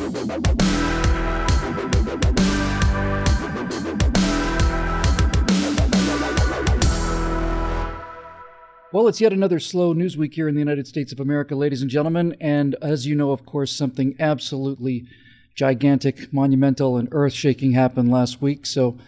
Well, it's yet another slow news week here in the United States of America, ladies and gentlemen. And as you know, of course, something absolutely gigantic, monumental, and earth-shaking happened last week. So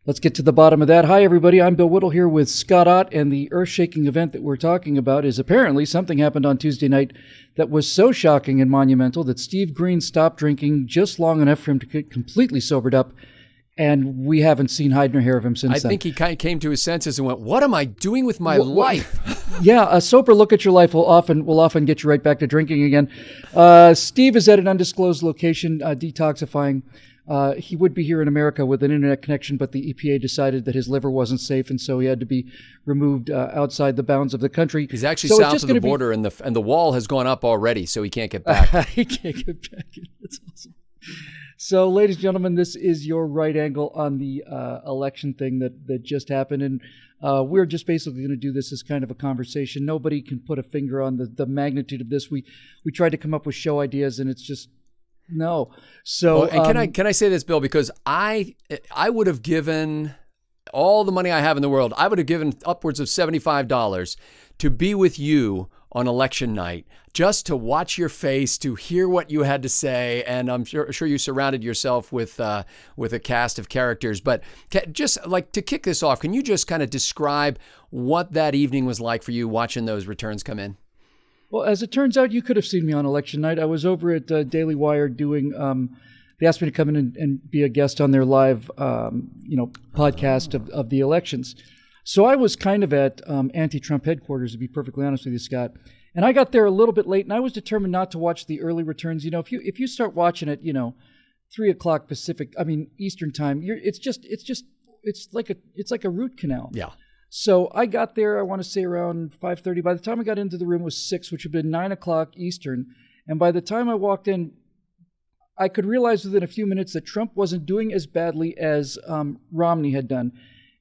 let's get to the bottom of that. Hi, everybody. I'm Bill Whittle here with Scott Ott. And the earth-shaking event that we're talking about is apparently something happened on Tuesday night that was so shocking and monumental that Steve Green stopped drinking just long enough for him to get completely sobered up. And we haven't seen hide nor hair of him since then. I think he kind of came to his senses and went, what am I doing with my life? Yeah, a sober look at your life will often get you right back to drinking again. Steve is at an undisclosed location detoxifying. He would be here in America with an internet connection, but the EPA decided that his liver wasn't safe, and so he had to be removed outside the bounds of the country. He's actually south of the border, and the wall has gone up already, so he can't get back. He can't get back. That's awesome. So, ladies and gentlemen, this is your right angle on the election thing that just happened. And we're just basically going to do this as kind of a conversation. Nobody can put a finger on the magnitude of this. We tried to come up with show ideas, and it's just no. So, and can I say this, Bill? Because I would have given all the money I have in the world. I would have given upwards of $75 to be with you on election night, just to watch your face, to hear what you had to say. And I'm sure you surrounded yourself with a cast of characters. But just like to kick this off, can you just kind of describe what that evening was like for you watching those returns come in? Well, as it turns out, you could have seen me on election night. I was over at Daily Wire doing, they asked me to come in and be a guest on their live, podcast of the elections. So I was kind of at anti-Trump headquarters, to be perfectly honest with you, Scott. And I got there a little bit late, and I was determined not to watch the early returns. You know, if you start watching it, 3:00 Pacific, Eastern time, it's like a root canal. Yeah. So I got there, I want to say around 5:30. By the time I got into the room, it was 6, which would have been 9:00 Eastern. And by the time I walked in, I could realize within a few minutes that Trump wasn't doing as badly as Romney had done.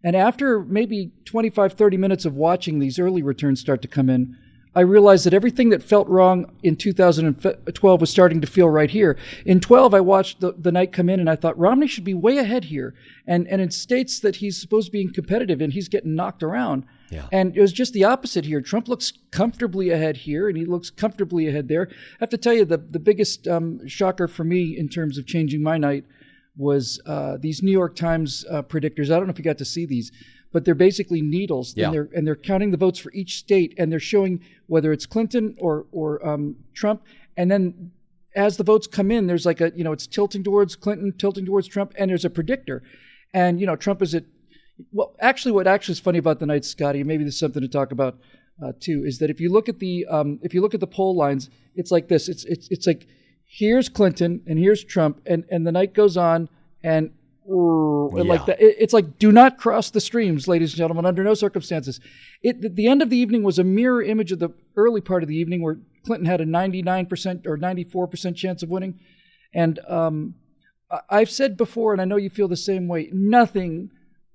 And after maybe 25, 30 minutes of watching these early returns start to come in, I realized that everything that felt wrong in 2012 was starting to feel right here. In 12, I watched the night come in, and I thought Romney should be way ahead here. And in states that he's supposed to be competitive in, he's getting knocked around. Yeah. And it was just the opposite here. Trump looks comfortably ahead here, and he looks comfortably ahead there. I have to tell you, the biggest shocker for me in terms of changing my night was these New York Times predictors. I don't know if you got to see these, but they're basically needles, yeah. and they're counting the votes for each state, and they're showing whether it's Clinton or Trump. And then as the votes come in, there's like it's tilting towards Clinton, tilting towards Trump, and there's a predictor. And Trump is what actually is funny about the night, Scotty, and maybe this is something to talk about too, is that if you look at the poll lines, it's like this. It's like, here's Clinton and here's Trump, and the night goes on, and like that. It's like, do not cross the streams, ladies and gentlemen, under no circumstances. The end of the evening was a mirror image of the early part of the evening, where Clinton had a 99% or 94% chance of winning. And I've said before, and I know you feel the same way, nothing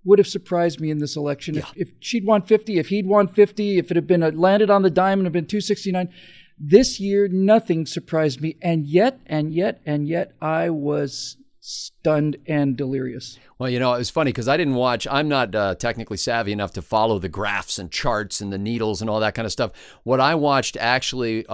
would have surprised me in this election. Yeah. If she'd won 50, if he'd won 50, if it had been landed on the dime and had been 269. This year, nothing surprised me, and yet, I was stunned and delirious. Well, it was funny because I'm not technically savvy enough to follow the graphs and charts and the needles and all that kind of stuff. What I watched actually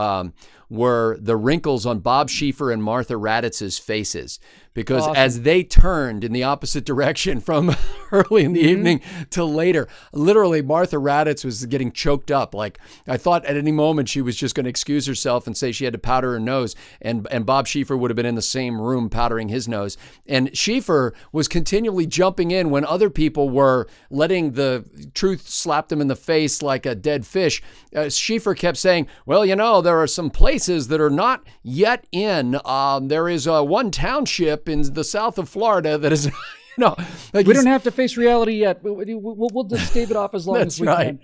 were the wrinkles on Bob Schieffer and Martha Raditz's faces, because awesome. As they turned in the opposite direction from early in the evening to later, literally Martha Raditz was getting choked up. Like, I thought at any moment she was just going to excuse herself and say she had to powder her nose, and Bob Schieffer would have been in the same room powdering his nose. And Schieffer was continually jumping in when other people were letting the truth slap them in the face like a dead fish. Schieffer kept saying, well, there are some places that are not yet in. There is one township in the south of Florida that is... we don't have to face reality yet. We'll just stave it off as long as we can.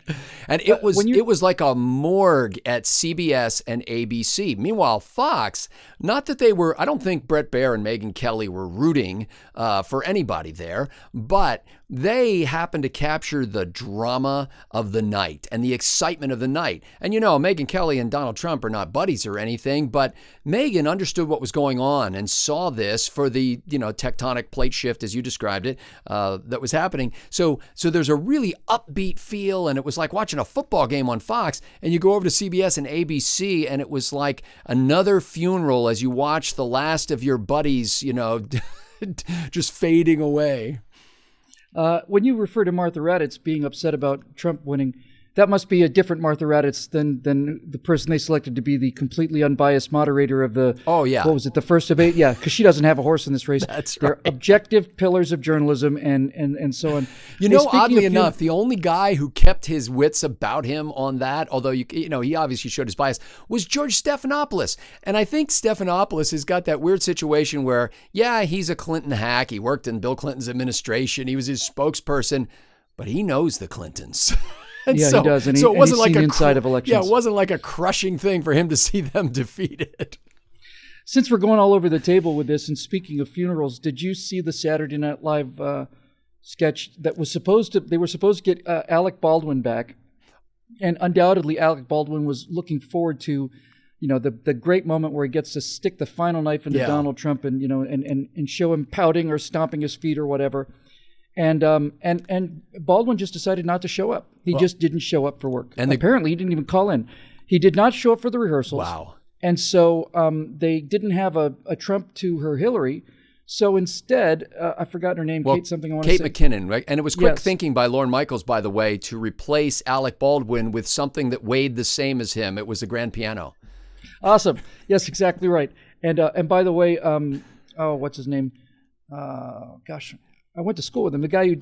And it was like a morgue at CBS and ABC. Meanwhile, Fox, not that they were, I don't think Brett Baer and Megyn Kelly were rooting for anybody there, but they happened to capture the drama of the night and the excitement of the night. And Megyn Kelly and Donald Trump are not buddies or anything, but Megyn understood what was going on and saw this for the, tectonic plate shift, as you described it, that was happening. So there's a really upbeat feel, and it was like watching a football game on Fox, and you go over to CBS and ABC, and it was like another funeral as you watch the last of your buddies, just fading away. When you refer to Martha Raddatz being upset about Trump winning, that must be a different Martha Raddatz than the person they selected to be the completely unbiased moderator of the, oh yeah, what was it, the first debate? Yeah, because she doesn't have a horse in this race. That's right. They're objective pillars of journalism and so on. Oddly enough, the only guy who kept his wits about him on that, although he obviously showed his bias, was George Stephanopoulos. And I think Stephanopoulos has got that weird situation where, yeah, he's a Clinton hack. He worked in Bill Clinton's administration. He was his spokesperson, but he knows the Clintons. He does, and it wasn't like inside of elections. Yeah, it wasn't like a crushing thing for him to see them defeated. Since we're going all over the table with this, and speaking of funerals, did you see the Saturday Night Live sketch that was they were supposed to get Alec Baldwin back, and undoubtedly Alec Baldwin was looking forward to, the great moment where he gets to stick the final knife into Donald Trump and and show him pouting or stomping his feet or whatever. And Baldwin just decided not to show up. He just didn't show up for work. And apparently he didn't even call in. He did not show up for the rehearsals. Wow. And so they didn't have a Trump to her Hillary. So instead, I forgot her name, Kate something I want to say. Kate McKinnon, right? And it was quick thinking by Lorne Michaels, by the way, to replace Alec Baldwin with something that weighed the same as him. It was the grand piano. Awesome. Yes, exactly right. And by the way, what's his name? I went to school with him. The guy who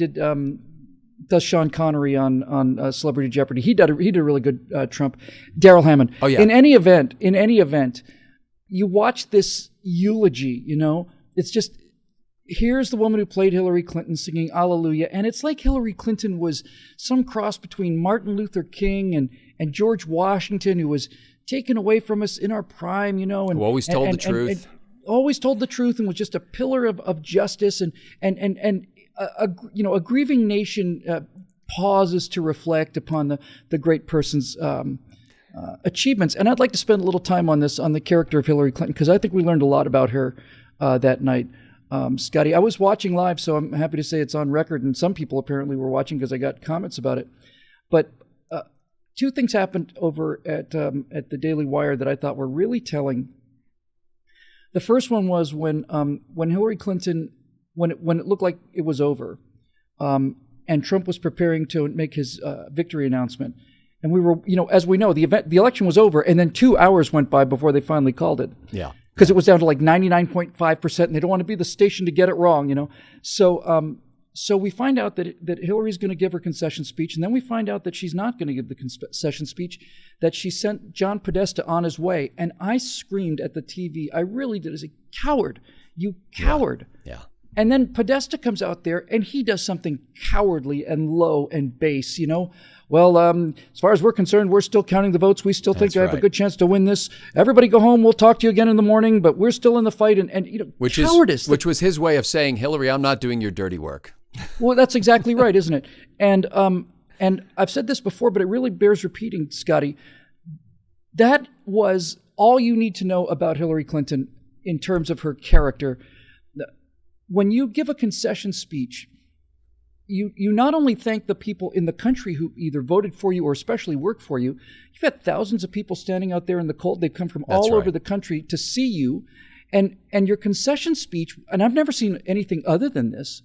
does Sean Connery on Celebrity Jeopardy. He did a really good Trump. Daryl Hammond. Oh yeah. In any event, you watch this eulogy. It's just, here's the woman who played Hillary Clinton singing Hallelujah, and it's like Hillary Clinton was some cross between Martin Luther King and George Washington, who was taken away from us in our prime. And who always told the truth. Always told the truth and was just a pillar of justice and a grieving nation pauses to reflect upon the great person's achievements. And I'd like to spend a little time on the character of Hillary Clinton, because I think we learned a lot about her that night. Scotty, I was watching live, so I'm happy to say it's on record, and some people apparently were watching because I got comments about it. But two things happened over at the Daily Wire that I thought were really telling. The first one was when Hillary Clinton, when it looked like it was over, and Trump was preparing to make his victory announcement, and we were, as we know, the election was over, and then 2 hours went by before they finally called it. Yeah. Because it was down to like 99.5%, and they don't want to be the station to get it wrong, So we find out that Hillary's going to give her concession speech, and then we find out that she's not going to give the concession speech, that she sent John Podesta on his way. And I screamed at the TV. I really did. As a coward. You coward. Yeah. And then Podesta comes out there, and he does something cowardly and low and base, Well, as far as we're concerned, we're still counting the votes. We still think I have a good chance to win this. Everybody go home. We'll talk to you again in the morning, but we're still in the fight. And cowardice. Which was his way of saying, Hillary, I'm not doing your dirty work. Well, that's exactly right, isn't it? And I've said this before, but it really bears repeating, Scotty. That was all you need to know about Hillary Clinton in terms of her character. When you give a concession speech, you not only thank the people in the country who either voted for you or especially work for you. You've had thousands of people standing out there in the cold. They've come from all over the country to see you. And your concession speech, and I've never seen anything other than this,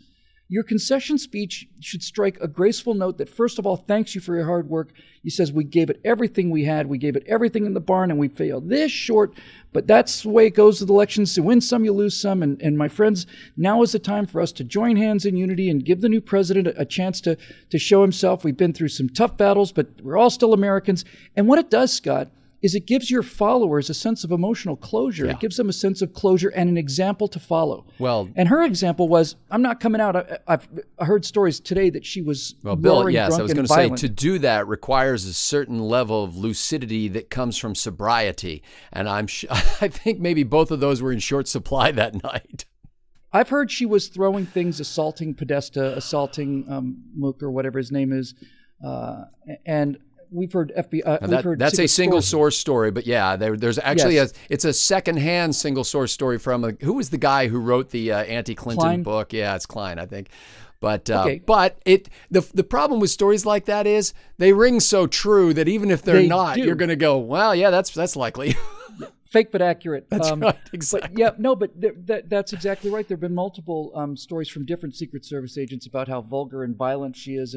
your concession speech should strike a graceful note that, first of all, thanks you for your hard work. He says, we gave it everything we had. We gave it everything in the barn, and we failed this short. But that's the way it goes with elections. You win some, you lose some. And my friends, now is the time for us to join hands in unity and give the new president a chance to show himself. We've been through some tough battles, but we're all still Americans. And what it does, Scott, is it gives your followers a sense of emotional closure. Yeah. It gives them a sense of closure and an example to follow. Well, and her example was, I'm not coming out. I've heard stories today that she was Bill, yes, drunk I was going to say, to do that requires a certain level of lucidity that comes from sobriety. And I think maybe both of those were in short supply that night. I've heard she was throwing things, assaulting Podesta, assaulting Mook or whatever his name is, and we've heard FBI. That's a single source story, but yeah, there's actually it's a secondhand single source story from who was the guy who wrote the anti-Clinton Klein? book? Yeah, it's Klein, I think. But Okay. the problem with stories like that is they ring so true that even if they're not, do. you're going to go, well, yeah, that's likely. Fake but accurate. That's right, exactly. But that's exactly right. There have been multiple stories from different Secret Service agents about how vulgar and violent she is.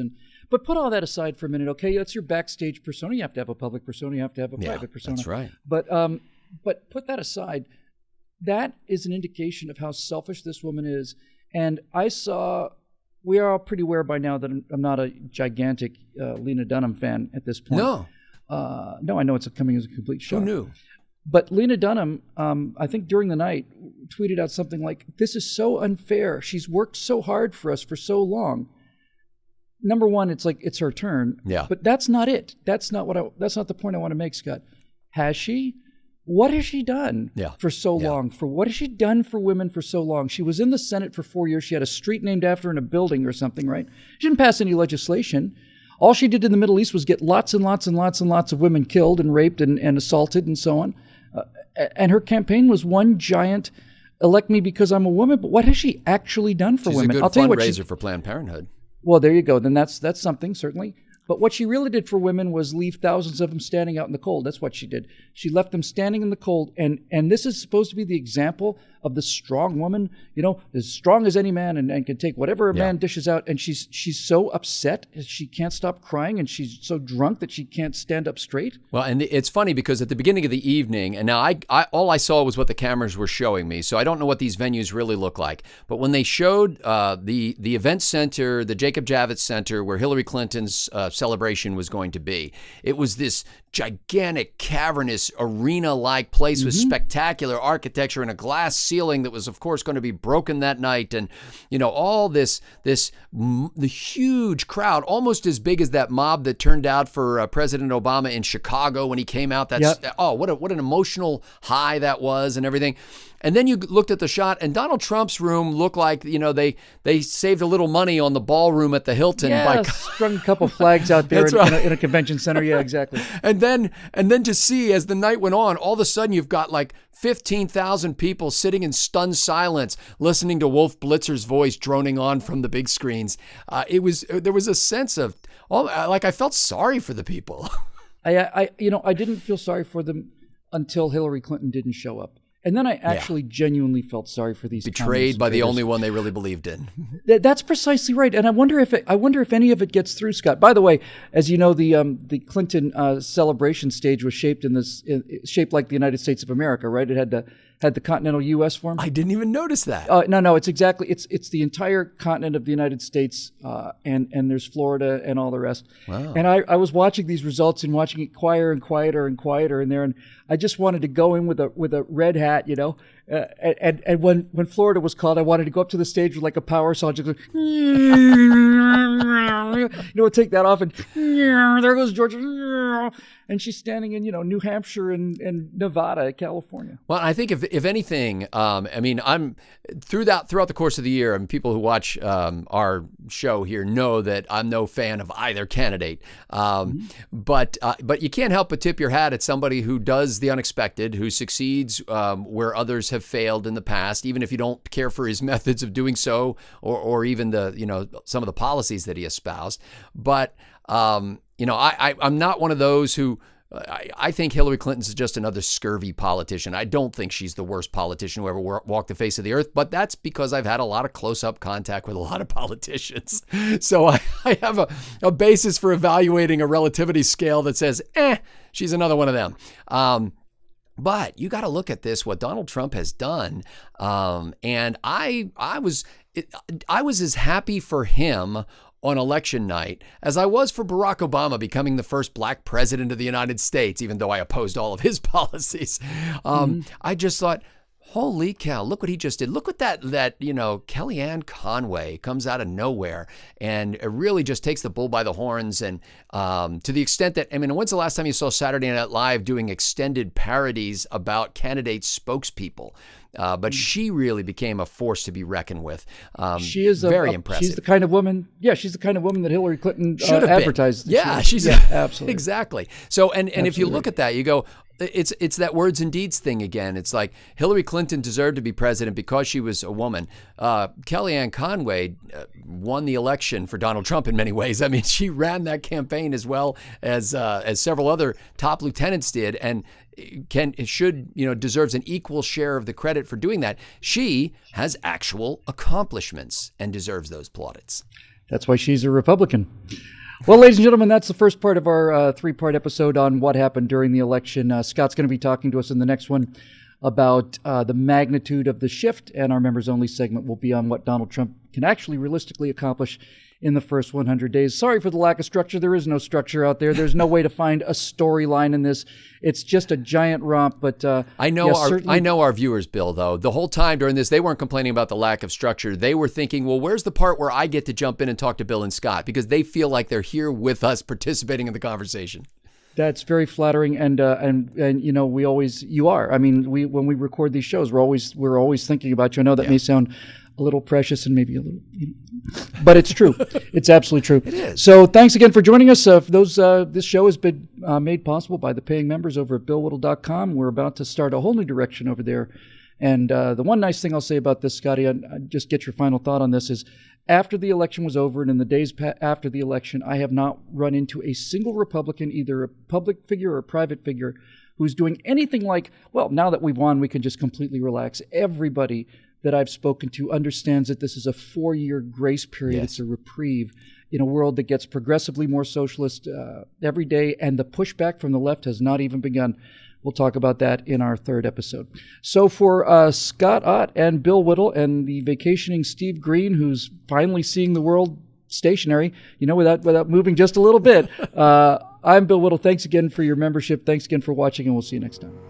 But put all that aside for a minute, okay? That's your backstage persona. You have to have a public persona. You have to have a private persona. That's right. But put that aside. That is an indication of how selfish this woman is. And we are all pretty aware by now that I'm not a gigantic Lena Dunham fan at this point. No, I know it's coming as a complete shock. who knew? But Lena Dunham, I think during the night, tweeted out something like, "This is so unfair. She's worked so hard for us for so long." Number one, it's like it's her turn. Yeah. But that's not it. That's not the point I want to make, Scott. Has she? What has she done for so long? What has she done for women for so long? She was in the Senate for 4 years. She had a street named after her in a building or something, right? She didn't pass any legislation. All she did in the Middle East was get lots and lots and lots and lots of women killed and raped and assaulted and so on. And her campaign was one giant elect me because I'm a woman. But what has she actually done for women? She's a good fundraiser for Planned Parenthood. Well, there you go. Then that's something, certainly. But what she really did for women was leave thousands of them standing out in the cold. That's what she did. She left them standing in the cold. And this is supposed to be the example of the strong woman, as strong as any man and can take whatever a man dishes out. And she's so upset she can't stop crying, and she's so drunk that she can't stand up straight. Well, and it's funny because at the beginning of the evening, and now I all I saw was what the cameras were showing me, so I don't know what these venues really look like. But when they showed the event center, the Jacob Javits Center, where Hillary Clinton's celebration was going to be, it was this gigantic, cavernous, arena-like place with spectacular architecture and a glass ceiling that was, of course, going to be broken that night. And, all the huge crowd, almost as big as that mob that turned out for President Obama in Chicago when he came out. What an emotional high that was and everything. And then you looked at the shot, and Donald Trump's room looked like, they saved a little money on the ballroom at the Hilton. Yeah, strung a couple flags out there in a convention center. Yeah, exactly. And then to see as the night went on, all of a sudden you've got like 15,000 people sitting in stunned silence, listening to Wolf Blitzer's voice droning on from the big screens. There was a sense of, I felt sorry for the people. I didn't feel sorry for them until Hillary Clinton didn't show up. And then I actually genuinely felt sorry for these betrayed by the only one they really believed in. That's precisely right. And I wonder if any of it gets through, Scott. By the way, as you know, the Clinton celebration stage was shaped shaped like the United States of America, right? It had the continental U.S. form. I didn't even notice that. No, it's the entire continent of the United States, and there's Florida and all the rest. Wow. And I was watching these results and watching it quieter and quieter and quieter in there, and I just wanted to go in with a red hat, and when Florida was called, I wanted to go up to the stage with like a power saw, just go, take that off, and there goes Georgia, and she's standing in New Hampshire and Nevada, California. Well, I think if anything, I'm throughout the course of the year, and people who watch our show here know that I'm no fan of either candidate. But you can't help but tip your hat at somebody who does the unexpected, who succeeds where others have failed in the past, even if you don't care for his methods of doing so, or even some of the policies that he espoused. But I'm not one of those who. I think Hillary Clinton's just another scurvy politician. I don't think she's the worst politician who ever walked the face of the earth, but that's because I've had a lot of close-up contact with a lot of politicians. So I have a basis for evaluating a relativity scale that says, she's another one of them. But you got to look at this, what Donald Trump has done. And I was as happy for him on election night as I was for Barack Obama becoming the first black president of the United States, even though I opposed all of his policies. I just thought, Holy cow, look what he just did. Look what that Kellyanne Conway comes out of nowhere and it really just takes the bull by the horns. And to the extent that, I mean, when's the last time you saw Saturday Night Live doing extended parodies about candidate spokespeople? But she really became a force to be reckoned with. She is very impressive. She's the kind of woman. Yeah, she's the kind of woman that Hillary Clinton should have advertised. Yeah, absolutely exactly. So, and if you look at that, you go, it's that words and deeds thing again. It's like Hillary Clinton deserved to be president because she was a woman. Kellyanne Conway won the election for Donald Trump in many ways. I mean, she ran that campaign as well as several other top lieutenants did, and deserves an equal share of the credit for doing that. She has actual accomplishments and deserves those plaudits. That's why she's a Republican. Well, ladies and gentlemen, that's the first part of our three-part episode on what happened during the election. Scott's going to be talking to us in the next one about the magnitude of the shift, and our members-only segment will be on what Donald Trump can actually realistically accomplish in the first 100 days. Sorry for the lack of structure. There is no structure out there. There's no way to find a storyline in this. It's just a giant romp. But I know our viewers, Bill, though. The whole time during this, they weren't complaining about the lack of structure. They were thinking, well, where's the part where I get to jump in and talk to Bill and Scott? Because they feel like they're here with us participating in the conversation. That's very flattering, and you are. I mean, when we record these shows, we're always thinking about you. I know that may sound a little precious and maybe a little, but it's true. It's absolutely true. It is. So thanks again for joining us. This show has been made possible by the paying members over at BillWhittle.com. We're about to start a whole new direction over there. And the one nice thing I'll say about this, Scotty, and just get your final thought on this, is after the election was over and in the days after the election, I have not run into a single Republican, either a public figure or a private figure, who's doing anything like, well, now that we've won, we can just completely relax. Everybody that I've spoken to understands that this is a 4-year grace period. Yes. It's a reprieve in a world that gets progressively more socialist every day, and the pushback from the left has not even begun. We'll talk about that in our third episode. So for Scott Ott and Bill Whittle and the vacationing Steve Green, who's finally seeing the world stationary, without moving just a little bit, I'm Bill Whittle. Thanks again for your membership. Thanks again for watching, and we'll see you next time.